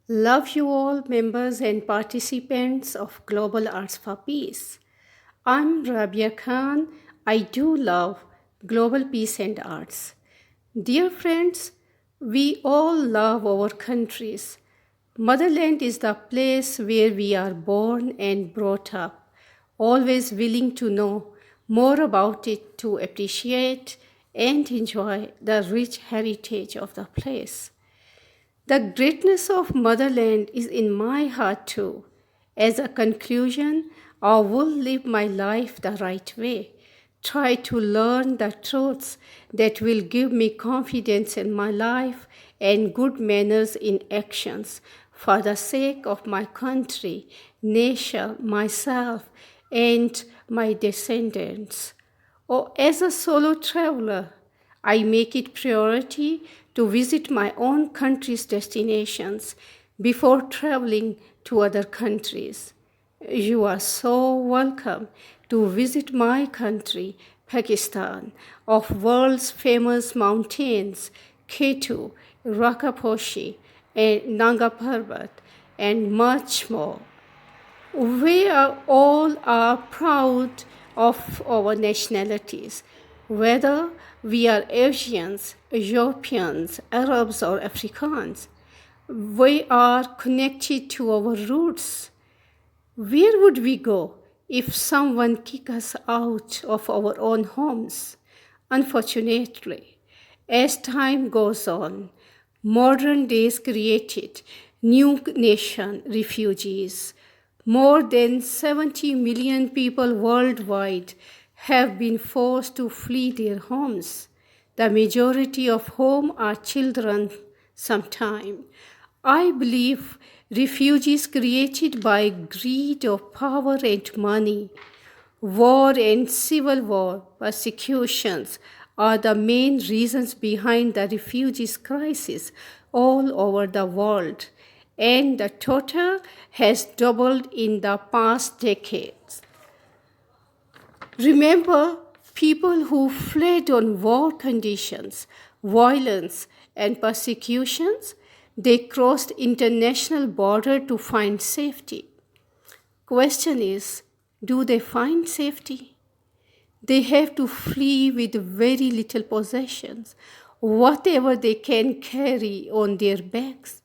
Love you all, members and participants of Global Arts for Peace. I'm Rabia Khan. I do love global peace and arts. Dear friends, we all love our countries. Motherland is the place where we are born and brought up, always willing to know more about it to appreciate and enjoy the rich heritage of the place. The greatness of motherland is in my heart too. As a conclusion, I will live my life the right way. Try to learn the truths that will give me confidence in my life and good manners in actions for the sake of my country, nation, myself, and my descendants. Or as a solo traveler, I make it priority to visit my own country's destinations before traveling to other countries. You are so welcome to visit my country, Pakistan, of world's famous mountains, Ketu, Rakaposhi, and Nanga Parbat, and much more. We are proud of our nationalities, whether we are Asians, Europeans, Arabs, or Africans. We are connected to our roots. Where would we go if someone kicked us out of our own homes? Unfortunately, as time goes on, modern days created new nation refugees. More than 70 million people worldwide have been forced to flee their homes, the majority of whom are children sometime. I believe refugees created by greed of power and money, war and civil war, persecutions are the main reasons behind the refugees crisis all over the world, and the total has doubled in the past decades. Remember, people who fled on war conditions, violence, and persecutions, they crossed international border to find safety. Question is, do they find safety? They have to flee with very little possessions, whatever they can carry on their backs,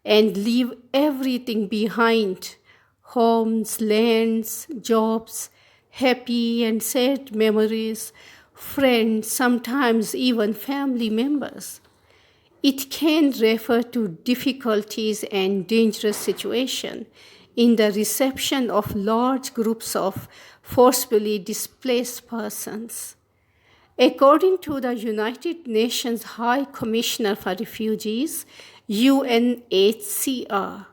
and leave everything behind: homes, lands, jobs, happy and sad memories, friends, sometimes even family members. It can refer to difficulties and dangerous situations in the reception of large groups of forcibly displaced persons. According to the United Nations High Commissioner for Refugees, UNHCR,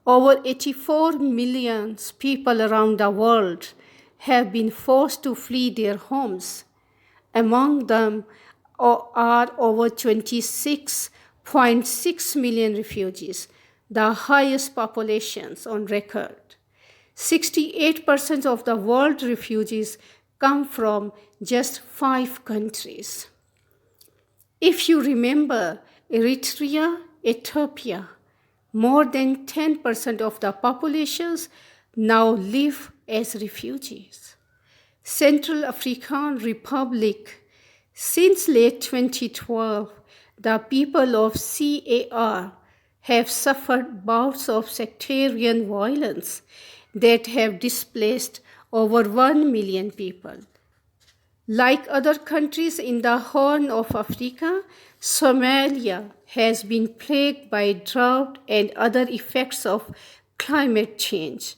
over 84 million people around the world have been forced to flee their homes. Among them are over 26.6 million refugees, the highest populations on record. 68% of the world refugees come from just 5 countries. If you remember Eritrea, Ethiopia, more than 10% of the populations now live as refugees. Central African Republic, since late 2012, the people of CAR have suffered bouts of sectarian violence that have displaced over 1 million people. Like other countries in the Horn of Africa, Somalia has been plagued by drought and other effects of climate change.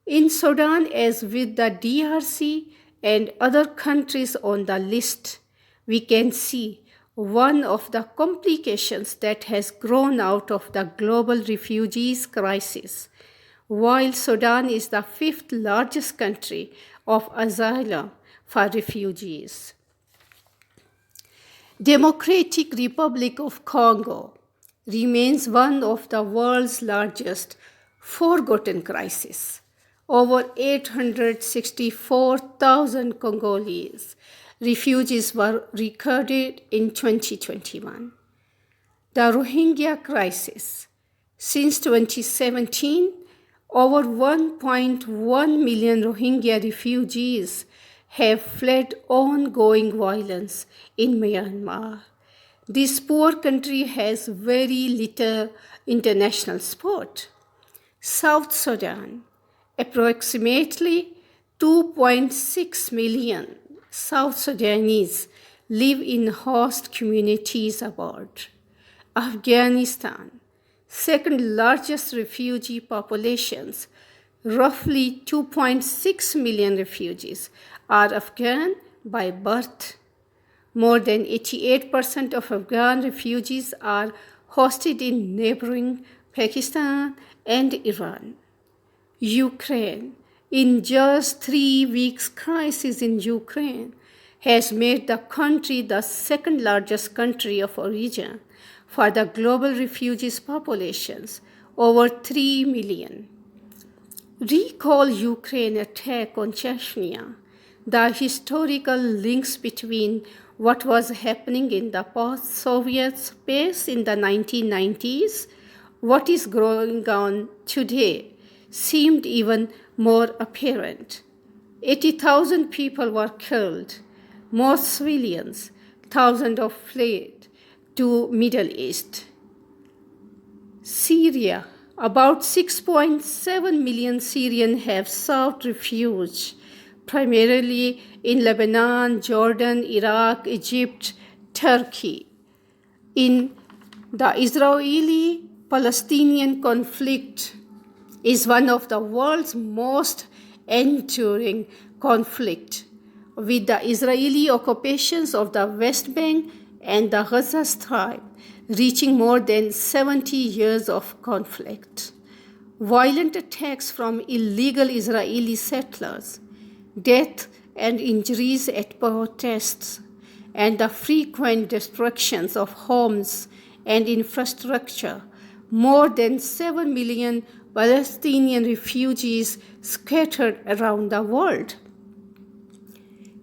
In Sudan, as with the DRC and other countries on the list, we can see one of the complications that has grown out of the global refugees crisis. While Sudan is the 5th largest country of asylum for refugees. Democratic Republic of Congo remains one of the world's largest forgotten crises. Over 864,000 Congolese refugees were recorded in 2021. The Rohingya crisis. Since 2017, over 1.1 million Rohingya refugees have fled ongoing violence in Myanmar. This poor country has very little international support. South Sudan. Approximately 2.6 million South Sudanese live in host communities abroad. Afghanistan, second largest refugee populations, roughly 2.6 million refugees are Afghan by birth. More than 88% of Afghan refugees are hosted in neighboring Pakistan and Iran. Ukraine, in just 3 weeks, crisis in Ukraine has made the country the second largest country of origin for the global refugees populations, over 3 million. Recall Ukraine attack on Chechnya, the historical links between what was happening in the post-Soviet space in the 1990s, what is going on today, seemed even more apparent. 80,000 people were killed, most civilians, thousands of fled to Middle East. Syria, about 6.7 million Syrians have sought refuge, primarily in Lebanon, Jordan, Iraq, Egypt, Turkey. In the Israeli-Palestinian conflict is one of the world's most enduring conflicts, with the Israeli occupations of the West Bank and the Gaza Strip reaching more than 70 years of conflict. Violent attacks from illegal Israeli settlers, death and injuries at protests, and the frequent destructions of homes and infrastructure. More than 7 million Palestinian refugees scattered around the world.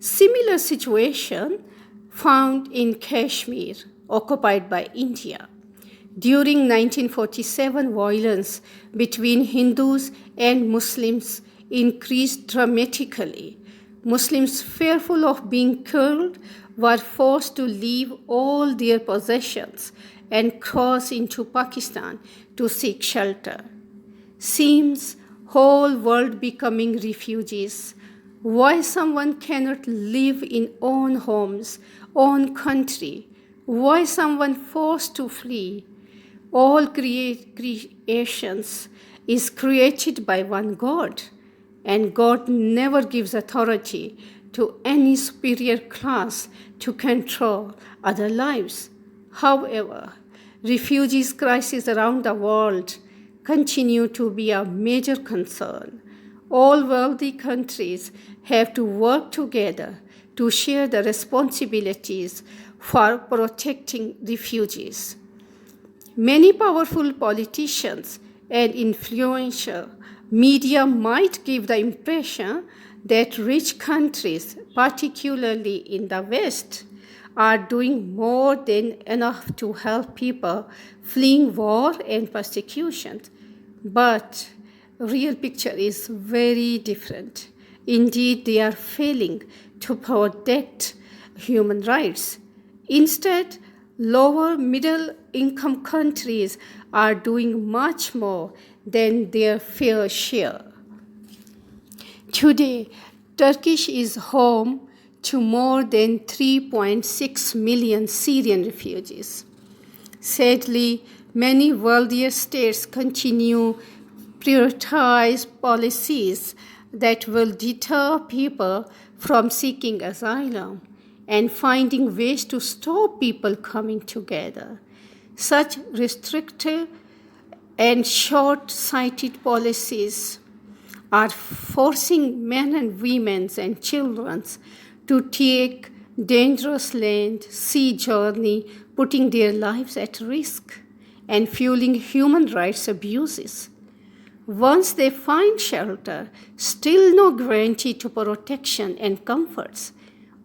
Similar situation found in Kashmir, occupied by India. During 1947, violence between Hindus and Muslims increased dramatically. Muslims, fearful of being killed, were forced to leave all their possessions and cross into Pakistan to seek shelter. Seems whole world becoming refugees. Why someone cannot live in own homes, own country? Why someone forced to flee? All creations is created by one God, and God never gives authority to any superior class to control other lives. However, refugees crises around the world continue to be a major concern. All wealthy countries have to work together to share the responsibilities for protecting refugees. Many powerful politicians and influential media might give the impression that rich countries, particularly in the West, are doing more than enough to help people fleeing war and persecution. But real picture is very different. Indeed, they are failing to protect human rights. Instead, lower middle income countries are doing much more than their fair share. Today, Turkey is home to more than 3.6 million Syrian refugees. Sadly, many wealthier states continue prioritize policies that will deter people from seeking asylum and finding ways to stop people coming together. Such restrictive and short-sighted policies are forcing men and women and children to take dangerous land, sea journey, putting their lives at risk and fueling human rights abuses. Once they find shelter, still no guarantee to protection and comforts.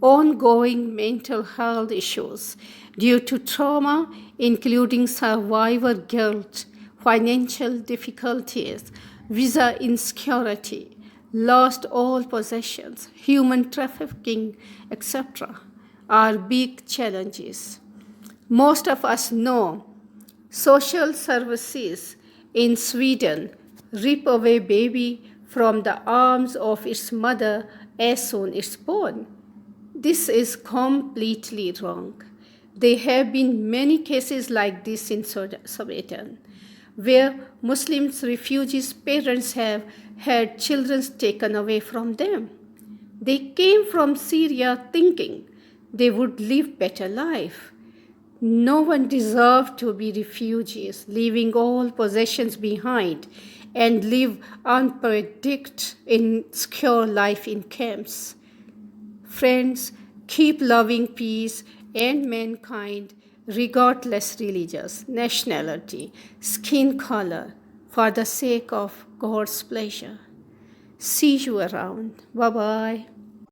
ongoing mental health issues due to trauma, including survivor guilt, financial difficulties, visa insecurity, lost all possessions, human trafficking, etc., are big challenges. Most of us know social services in Sweden rip away baby from the arms of its mother as soon as it's born. This is completely wrong. There have been many cases like this in Sweden, where Muslim refugees' parents have had children taken away from them. They came from Syria thinking they would live better life. No one deserved to be refugees, leaving all possessions behind and live unpredictable, insecure life in camps. Friends, keep loving peace and mankind regardless religious, nationality, skin color, for the sake of God's pleasure. See you around. Bye-bye.